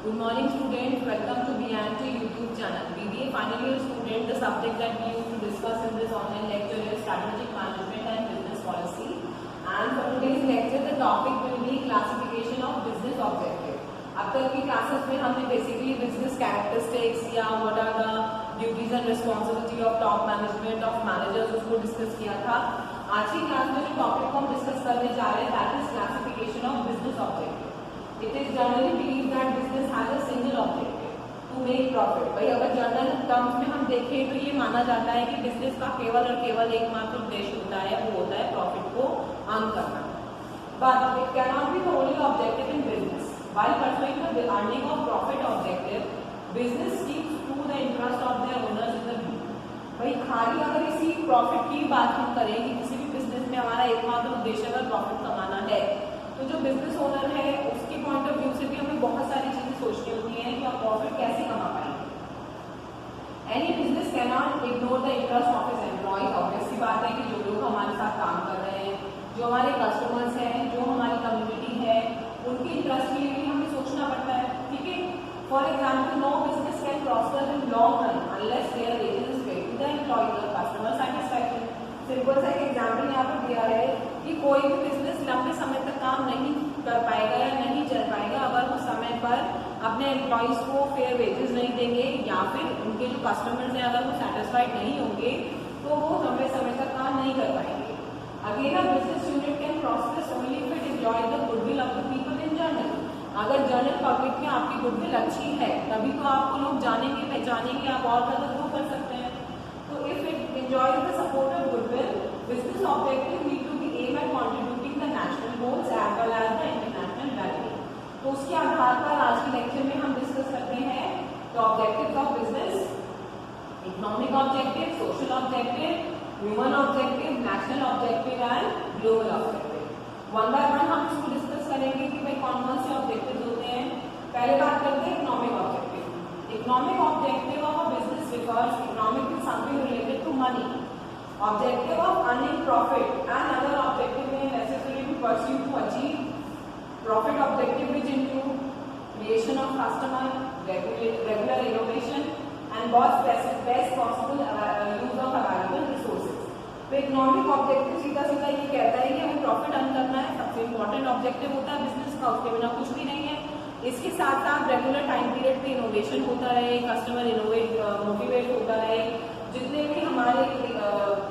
Good morning students, welcome to BNT YouTube channel. BBA final year student, the subject that we used to discuss in this online lecture is strategic management and business policy. And for today's lecture, the topic will be classification of business objective. अब तक की classes में हमने basically business characteristics या what are the duties and responsibility of top management of managers उसको discuss किया था। आज की क्लास में जो टॉपिक को हम डिस्कस करने जा रहे हैं that is classification of business objective. It is generally believed that business has a single objective to make profit. भाई अगर जनरल टर्म्स में हम देखें तो ये माना जाता है कि बिजनेस का केवल और केवल एकमात्र उद्देश्य होता है वो होता है प्रॉफिट को अर्न करना। But it cannot be the only objective in business. While pursuing the earning of profit objective, business seeks to the interest of their owners in the group. भाई खाली अगर इसी प्रॉफिट की बात हम करें कि किसी भी बिजनेस में हमारा एकमात्र उद्देश्य अगर प्रॉफिट कमाना है तो जो बिजनेस ओनर है उसके पॉइंट ऑफ व्यू से भी हमें बहुत सारी चीजें सोचनी होती हैं कि आप प्रॉफिट कैसे कमा पाएंगे। Any business can not ignore the interest of his employ. Obvious सी बात है कि जो लोग हमारे साथ काम कर रहे हैं, जो हमारे कस्टमर्स हैं, जो हमारी कम्युनिटी है, उनके इंटरेस्ट के लिए भी हमें सोचना पड़ता है। ठीक है, for example no business can prosper in long run unless their wages is paid to the employ the customer satisfaction. Simple सा एक एग्जाम्पल यहाँ पर दिया है कि कोई भी बिजनेस लंबे समय तक काम नहीं कर पाएगा या नहीं चल पाएगा अगर वो समय पर अपने एम्प्लॉयज को फेयर वेजेस नहीं देंगे या फिर उनके जो कस्टमर्स हैं अगर वो सेटिस्फाइड नहीं होंगे तो वो लंबे समय तक काम नहीं कर पाएंगे। Again a business unit can prosper only if it enjoy the goodwill of the people in general. अगर जनरल पब्लिक में आपकी गुडविल अच्छी है तभी तो आपको लोग जानेंगे, पहचानेंगे, आप और ज्यादा ग्रो कर सकते हैं। तो if it enjoys the support of goodwill, business objective need to be aimed at contributing the national goals as well as the international value. तो उसके आधार पर आज के लेक्चर में हम डिस्कस करते हैं the objectives of business, economic objective, social objective, human objective, national objective and global objective. One by one हम इसको डिस्कस करेंगे कि भाई कौन कौन से ऑब्जेक्टिव्स होते हैं। पहले बात करते हैं economic objective. Economic objective of a business refers economic is something related to money. Objective of earning profit and other objective may necessarily be pursued to achieve profit objective which include creation of customer, regular innovation and best possible use of available resources. तो economic objective सीधा सीधा ये कहता है कि हमें profit earn करना है, सबसे इम्पोर्टेंट ऑब्जेक्टिव होता है बिजनेस का, उसके बिना कुछ भी नहीं है। इसके साथ साथ रेगुलर टाइम पीरियड पे इनोवेशन होता रहे, कस्टमर मोटिवेट होता रहे, जितने भी हमारे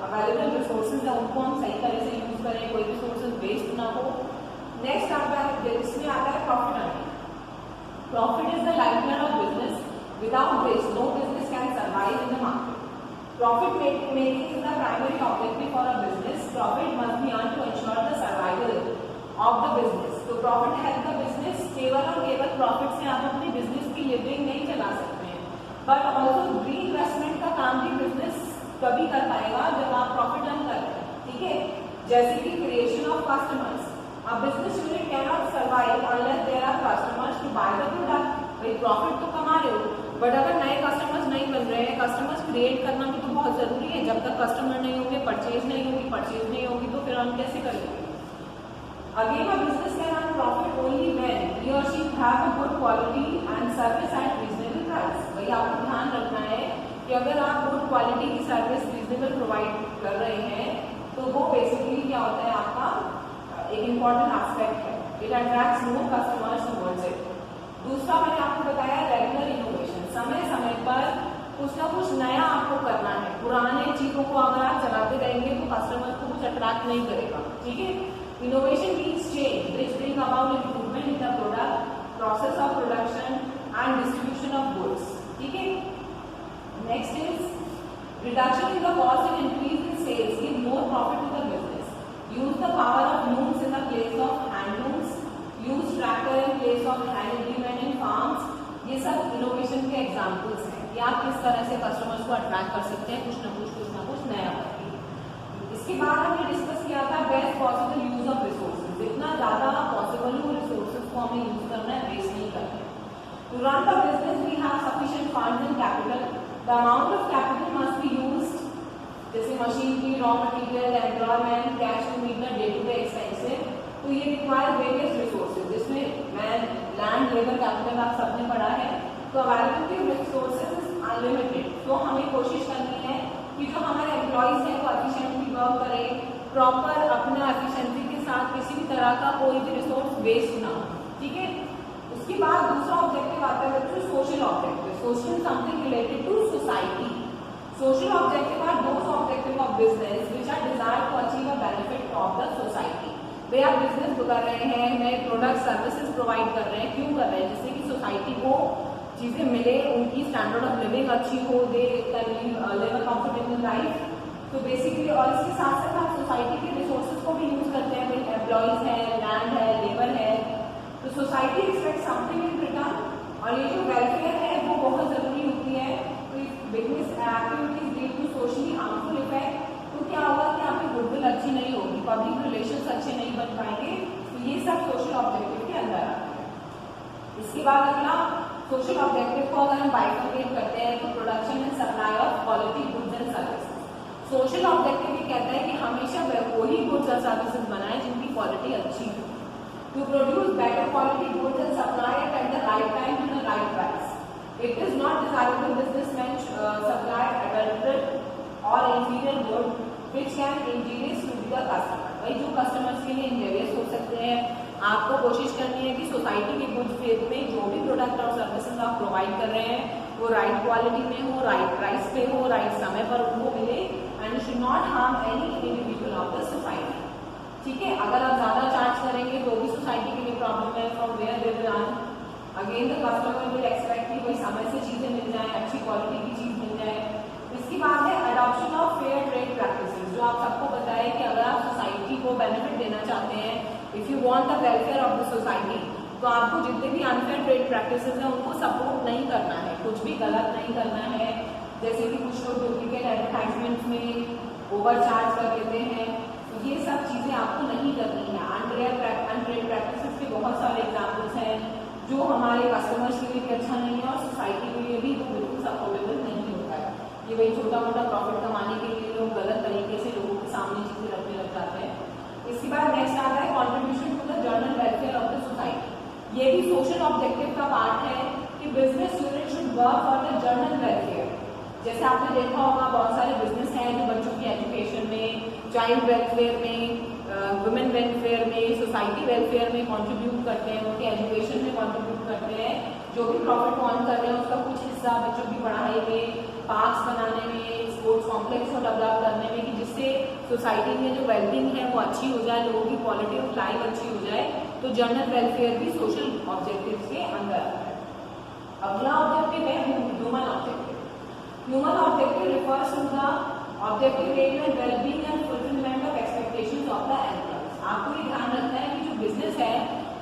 अवेलेबल रिसोर्सेज हैं उनको हम सही तरह से यूज करें, कोई रिसोर्सेज वेस्ट ना हो। नेक्स्ट आता है इसमें आता है profit earning. Profit is the lifeline of business without which no business can survive in the market. Profit making is the primary objective for a business. Profit must be earned to ensure the survival of the business. तो profit help the business, केवल और केवल profit से आप अपनी business की लिवरिंग नहीं चला सकते हैं, बट ऑल्सो री इन्वेस्टमेंट का काम भी बिजनेस तभी कर पाएगा जब आप प्रॉफिट अर्न कर रहे हैं। ठीक है, जैसे कि क्रिएशन ऑफ कस्टमर्स। अब business unit can not survive unless there are customers to buy the product. भाई प्रॉफिट तो कमा रहे हो बट अगर नए कस्टमर्स नहीं बन रहे हैं, कस्टमर्स क्रिएट करना भी तो बहुत जरूरी है। जब तक कस्टमर नहीं होंगे, परचेज नहीं होगी तो फिर अर्न कैसे करेंगे। Again, a business can earn profit only when he or she have a good quality and service at reasonable price. भाई आपको ध्यान रखना है कि अगर आप गुड क्वालिटी की सर्विस रीजनेबल प्रोवाइड कर रहे हैं तो वो बेसिकली क्या होता है आपका एक इम्पॉर्टेंट एस्पेक्ट है। It attracts more customers towards it. दूसरा मैंने आपको बताया रेगुलर इनोवेशन। समय समय पर कुछ ना कुछ नया आपको करना है। पुराने चीजों को अगर आप चलाते रहेंगे तो कस्टमर को कुछ अट्रैक्ट नहीं करेगा। ठीक है, innovation means change which bring about improvement in the product, process of production and distribution of goods. ठीक है, next is reduction in the cost and increase in sales give more profit to the business. Use the power of looms in the place of hand looms. Use tractor in place of hand implement in farms. ये सब innovation के examples हैं कि आप किस तरह से customers को अट्रैक्ट कर सकते हैं कुछ ना कुछ नया करके। इसके बाद हमने डिस्कस किया था best possible use of resources. जितना ज्यादा पॉसिबल हो रिसोर्सेज को हमें यूज करना है, वेस्ट नहीं करना है। To run the business we have sufficient funds and capital. The amount of capital must be used, जैसे machinery, raw material, employment, cash to meet the day to day expenses. तो ये require various resources, जिसमें land, labour capital आप सबने पढ़ा तो availability of resources is unlimited. तो हमें कोशिश करनी है कि जो हमारे एम्प्लॉइज हैं वो एफिशिएंटली वर्क करें, प्रॉपर अपना एफिशिएंसी के साथ किसी भी तरह का कोई भी रिसोर्स वेस्ट ना हो, ठीक है। उसके बाद दूसरा ऑब्जेक्टिव आता है बच्चों social objective. Social something related to society. Social objective are those objective of business which are desired to achieve a benefit of the society. वे आप बिजनेस कर रहे हैं, नए प्रोडक्ट सर्विसेज प्रोवाइड कर रहे हैं, क्यों कर रहे हैं? जिससे कि सोसाइटी को चीजें मिले, उनकी स्टैंडर्ड ऑफ लिविंग अच्छी हो, they can live a comfortable life. तो बेसिकली और इसके साथ साथ आप सोसाइटी के रिसोर्सेज को भी यूज करते हैं, एम्प्लॉइज है, लैंड है, लेबर है। तो society expect something in return. और ये जो वेलफेयर है वो बहुत जरूरी होती है। तो business activities lead to socially harmful effect. तो क्या होगा कि आपकी गुडविल अच्छी नहीं होगी, पब्लिक रिलेशंस अच्छे नहीं बन पाएंगे। तो ये सब सोशल ऑब्जेक्टिव के अंदर आते हैं। इसके बाद अगला सोशल ऑब्जेक्टिव को अगर हम बाइफरकेट करते हैं तो production and supply of quality goods and services. Social objective ये कहता है कि हमेशा वही गुड्स और सर्विसेज बनाएं जिनकी क्वालिटी अच्छी हो। To produce better quality goods and supply it at the right time and the right price. It is not desirable businessman supply adulterate or inferior good which can injurious to the customer। भाई जो customers के लिए injurious हो सकते हैं, आपको कोशिश करनी है कि सोसाइटी के गुड्स फेयर में जो भी प्रोडक्ट और सर्विसेज आप प्रोवाइड कर रहे हैं वो राइट क्वालिटी में हो, राइट प्राइस पे हो, राइट समय पर उनको मिले and should not harm any individual of the society. ठीक है, अगर आप ज्यादा चार्ज करेंगे तो भी सोसाइटी के लिए प्रॉब्लम है। From where they will earn, again the customer will expect कि भाई समय से चीजें मिल जाए, अच्छी क्वालिटी की चीज मिल जाए। इसकी बात है adoption of fair trade practices. जो आप सबको पता है कि अगर आप सोसाइटी को बेनिफिट देना चाहते हैं, if you want the welfare of the society, तो आपको जितने भी अनफेयर ट्रेड प्रैक्टिसेस हैं उनको सपोर्ट नहीं करना है, कुछ भी गलत नहीं करना है। जैसे कि कुछ लोग डुप्लीकेट एडवर्टाइजमेंट में ओवर चार्ज कर लेते हैं, तो ये सब चीजें आपको नहीं करनी है। अनट्रेड प्रैक्टिसेस के बहुत सारे एग्जाम्पल्स हैं जो हमारे कस्टमर्स के लिए भी अच्छा नहीं है और सोसाइटी के लिए भी वो बिल्कुल सपोर्टेबल नहीं होता है। ये वही छोटा मोटा प्रॉफिट कमाने के लिए लोग गलत तरीके से लोगों के सामने चीजें रखने लग जाते हैं। इसके बाद नेक्स्ट आता है contribution to the general welfare of the society. ये भी सोशल ऑब्जेक्टिव का पार्ट है कि business unit should work for the general welfare. जैसे आपने देखा होगा बहुत सारे बिजनेस हैं जो बच्चों की एजुकेशन में, चाइल्ड वेलफेयर में, वुमेन वेलफेयर में, सोसाइटी वेलफेयर में कंट्रीब्यूट करते हैं, उनके एजुकेशन में कंट्रीब्यूट करते हैं। जो भी प्रॉफिट अर्न कर रहे हैं उसका कुछ हिस्सा बच्चों की पढ़ाई में, पार्क्स बनाने में, स्पोर्ट्स कॉम्प्लेक्स को डेवलप करने में, कि जिससे सोसाइटी में जो वेलबींग है वो अच्छी हो जाए, लोगों की क्वालिटी ऑफ लाइफ अच्छी हो जाए। तो जनरल वेलफेयर भी सोशल ऑब्जेक्टिव्स के अंदर आता है। अगला ऑब्जेक्टिव है human objective. Human objective refers to the objective aim and wellbeing and fulfilment of expectations of the employees. आपको ये ध्यान रखना है कि जो बिजनेस है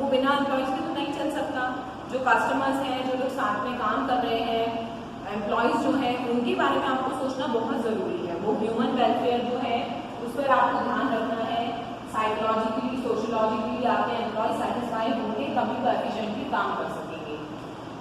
वो बिना एम्प्लॉयज के तो नहीं चल सकता। जो कस्टमर्स हैं, जो लोग साथ में काम कर रहे हैं, एम्प्लॉयज जो है, उनके बारे में आपको सोचना बहुत जरूरी है। वो ह्यूमन वेलफेयर जो है उस पर आपको ध्यान रखना है। साइकोलॉजिकली, सोशोलॉजिकली आपके एम्प्लॉय सेटिस्फाई होंगे तभी तो एफिशिएंटली काम कर सकेंगे।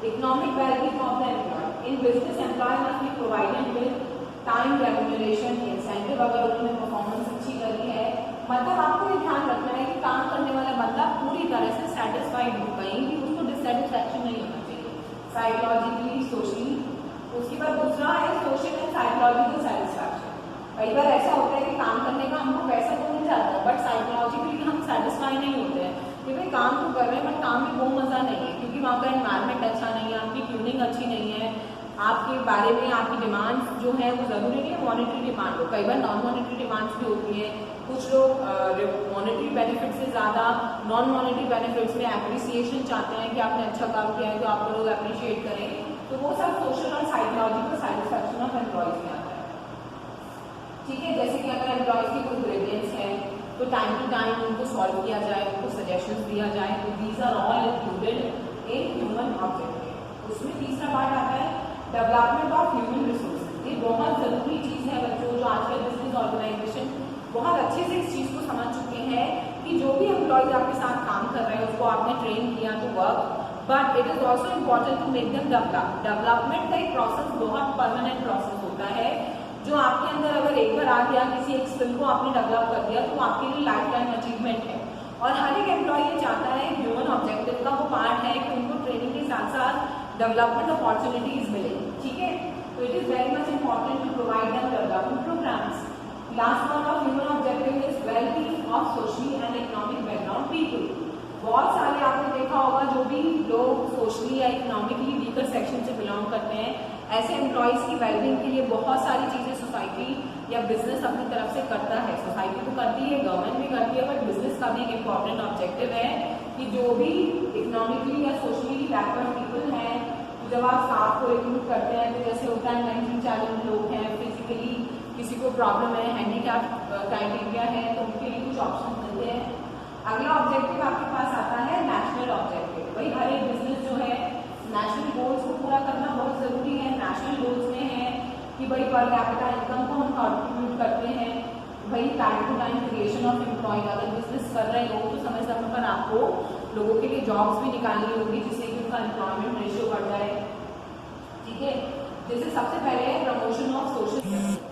Economic wellbeing of the employ. In business employ must be provided with time remuneration, incentive अगर उन्होंने परफॉर्मेंस अच्छी करी है। मतलब आपको ये ध्यान रखना है कि काम करने वाला बंदा पूरी तरह से सेटिस्फाइड हो, कहीं भी उसको डिससेटिस्फैक्शन नहीं होना चाहिए, साइकोलॉजिकली, सोशली। उसके बाद दूसरा है सोशल एंड साइकोलॉजिकल सेटिस्फैक्शन। कई बार ऐसा होता है कि काम करने का हमको पैसा तो मिल जाता है बट साइकोलॉजिकली हम सेटिस्फाई नहीं होते हैं कि भाई काम तो कर रहे हैं बट काम में वो मजा नहीं है, क्योंकि वहाँ का एनवायरनमेंट अच्छा नहीं है, आपकी ट्यूनिंग अच्छी नहीं है, आपके बारे में आपकी डिमांड्स जो है वो जरूरी नहीं है मॉनेटरी डिमांड हो, कई बार नॉन मॉनेटरी डिमांड्स भी होती है। कुछ लोग मॉनेटरी बेनिफिट से ज्यादा नॉन मॉनेटरी बेनिफिट्स में एप्रिसिएशन चाहते हैं कि आपने अच्छा काम किया है तो आपको लोग अप्रिशिएट करें। तो वो सब सोशल और साइकोलॉजिकल सेटिस्फैक्शन ऑफ एम्प्लॉयज में आता है। ठीक है, जैसे कि अगर एम्प्लॉयज की कोई ग्रेडियंस है तो टाइम टू टाइम उनको सॉल्व किया जाए, उनको सजेशंस दिया जाए। तो these are all included in human objective. उसमें तीसरा पार्ट आता है डेवलपमेंट ऑफ ह्यूमन रिसोर्सेज। ये बहुत जरूरी चीज है बच्चों, जो आजकल बिजनेस ऑर्गेनाइजेशन बहुत अच्छे से इस चीज को समझ चुके हैं कि जो भी एम्प्लॉयज आपके साथ काम कर रहे हैं उसको आपने ट्रेन किया तो work, but it is also important to make them develop. Development का एक प्रोसेस बहुत परमानेंट प्रोसेस होता है, जो आपके अंदर अगर एक बार आ गया, किसी एक स्किल को आपने डेवलप कर दिया तो आपके लिए लाइफ टाइम अचीवमेंट है। और हर एक एम्प्लॉय ये चाहता है, ह्यूमन ऑब्जेक्टिव का वो पार्ट है कि उनको ट्रेनिंग के साथ साथ डेवलपमेंट अपॉर्चुनिटीज मिले, ठीक है। तो it is very much important to provide them development programmes. Last one of human objective is wellbeing of socially and economic background people. बहुत सारे आपने देखा होगा जो भी लोग सोशली या इकोनॉमिकली वीकर सेक्शन से बिलोंग करते हैं, ऐसे एम्प्लॉयज की वेलबींग के लिए बहुत सारी चीजें सोसाइटी या बिजनेस अपनी तरफ से करता है। सोसाइटी तो करती है, गवर्नमेंट भी करती है, बट बिजनेस का भी एक इम्पॉर्टेंट ऑब्जेक्टिव है कि जो भी इकोनॉमिकली या सोशली बैकवर्ड पीपल हैं, तो जब आप स्टाफ को रिक्रूट करते हैं तो जैसे होता है मेंटली चैलेंज लोग हैं, फिजिकली किसी को प्रॉब्लम है, हैंडीकैप क्राइटेरिया है, तो उनके लिए कुछ ऑप्शन मिलते हैं। अगला ऑब्जेक्टिव आपके पास आता है नेशनल ऑब्जेक्टिव। भाई हर एक बिजनेस जो है नेशनल गोल्स को पूरा करना बहुत जरूरी है। नेशनल गोल्स में है कि भाई पर कैपिटा इनकम को हम कंट्रीब्यूट करते हैं, भाई time to time creation of employ. अगर बिजनेस कर रहे हो तो समय समय पर आपको लोगों के लिए जॉब्स भी निकालनी होगी जिससे कि उनका एम्प्लॉयमेंट रेशियो बढ़ जाए, ठीक है। जैसे सबसे पहले है प्रमोशन ऑफ सोशल जस्टिस।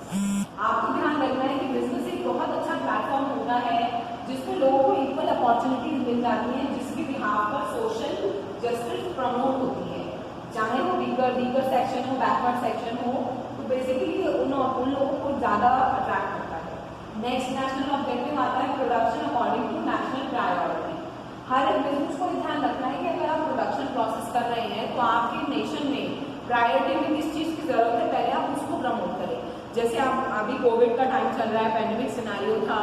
आपको ध्यान रखना है कि बिजनेस एक बहुत अच्छा प्लेटफॉर्म होता है जिसमें लोगों को इक्वल अपॉर्चुनिटीज मिल जाती हैं, जिसके बिहाफ पर सोशल जस्टिस प्रमोट होती है, चाहे वो वीकर सेक्शन हो, बैकवर्ड सेक्शन हो, तो बेसिकली उन लोगों को ज्यादा अट्रैक्ट करता है। नेक्स्ट नेशनल ऑब्जेक्टिव आता है production according to national priority. हर एक बिजनेस को ध्यान रखना है कि अगर आप प्रोडक्शन प्रोसेस कर रहे हैं तो आपके नेशन में प्रायोरिटी में किस चीज की जरूरत है, पहले आप उसको प्रमोट करें। जैसे आप अभी कोविड का टाइम चल रहा है, पैंडेमिक सिनेरियो था,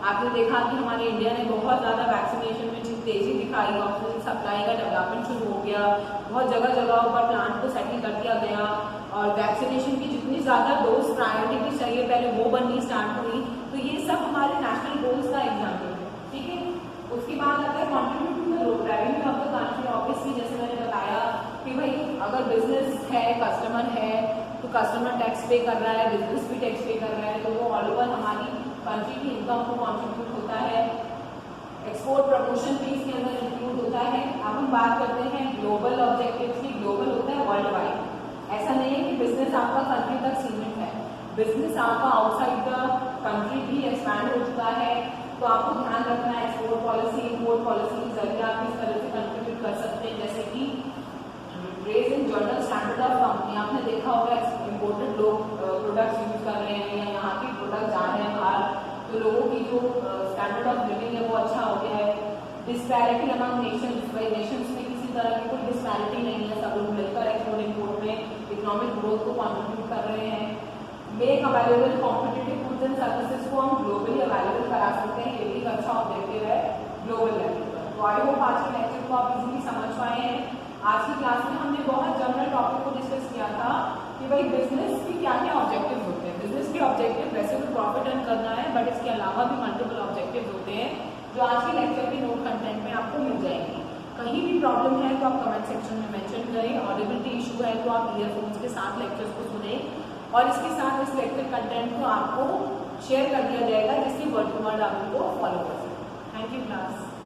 आपने देखा कि हमारे इंडिया ने बहुत ज़्यादा वैक्सीनेशन में तेजी दिखाई, ऑक्सीजन सप्लाई का डेवलपमेंट शुरू हो गया, बहुत जगह जगह पर प्लांट को सेटल कर दिया गया और वैक्सीनेशन की जितनी ज़्यादा डोज प्रायोरिटी की चाहिए पहले वो बननी स्टार्ट हुई। तो ये सब हमारे नेशनल गोल्स का एग्जाम्पल है, ठीक है। उसके बाद आता है contribute to the revenue of the country. Obviously जैसे मैंने बताया कि भाई अगर बिजनेस है, कस्टमर है, तो कस्टमर टैक्स पे कर रहा है, बिजनेस भी टैक्स पे कर रहा है, तो वो ऑल ओवर हमारी कंट्री की इनकम को कॉन्ट्रीब्यूट होता है। एक्सपोर्ट प्रमोशन भी इसके अंदर इंक्लूड होता है। अब हम बात करते हैं ग्लोबल ऑब्जेक्टिव्स की। ग्लोबल होता है वर्ल्ड वाइड। ऐसा नहीं है कि बिजनेस आपका कंट्री तक सीमित है, बिजनेस आपका आउटसाइड द कंट्री भी एक्सपैंड हो चुका है। तो आपको ध्यान रखना है एक्सपोर्ट पॉलिसी, इम्पोर्ट पॉलिसी के जरिए आप किस तरह से कंट्रीब्यूट कर सकते हैं। जैसे कि raise in general standard of company, आपने देखा होगा इम्पोर्टेड लोग प्रोडक्ट्स यूज कर रहे हैं या यहाँ के प्रोडक्ट जा रहे हैं बाहर, तो लोगों की जो स्टैंडर्ड ऑफ लिविंग है वो अच्छा हो गया है। डिस्पैरिटी अमंग नेशंस, भाई नेशंस में किसी तरह की कोई डिस्पैरिटी नहीं है, सब लोग मिलकर एक्सपोर्ट इम्पोर्ट में इकोनॉमिक ग्रोथ को कॉन्ट्रीब्यूट कर रहे हैं। Make available competitive goods and services को हम ग्लोबली अवेलेबल करा सकते हैं, ये भी एक अच्छा ऑब्जेक्टिव है ग्लोबल लेवल पर। तो आई होप आज के लेक्चर को आप इजीली समझ पाए हैं। आज की क्लास में हमने बहुत जनरल टॉपिक को डिस्कस किया था कि भाई बिजनेस की क्या क्या ऑब्जेक्टिव होते हैं। बिजनेस के ऑब्जेक्टिव वैसे तो प्रॉफिट अर्न करना है, बट इसके अलावा भी मल्टीपल ऑब्जेक्टिव होते हैं जो आज के लेक्चर के नोट कंटेंट में आपको मिल जाएंगे। कहीं भी प्रॉब्लम है तो आप कमेंट सेक्शन में मेंशन करें। ऑडिबिलिटी इशू है तो आप ईयरफोन्स के साथ लेक्चर्स को सुने और इसके साथ इस लेक्चर कंटेंट को आपको शेयर कर दिया जाएगा जिससे वर्ड टू वर्ड आप उनको फॉलो कर सकें। Thank you class.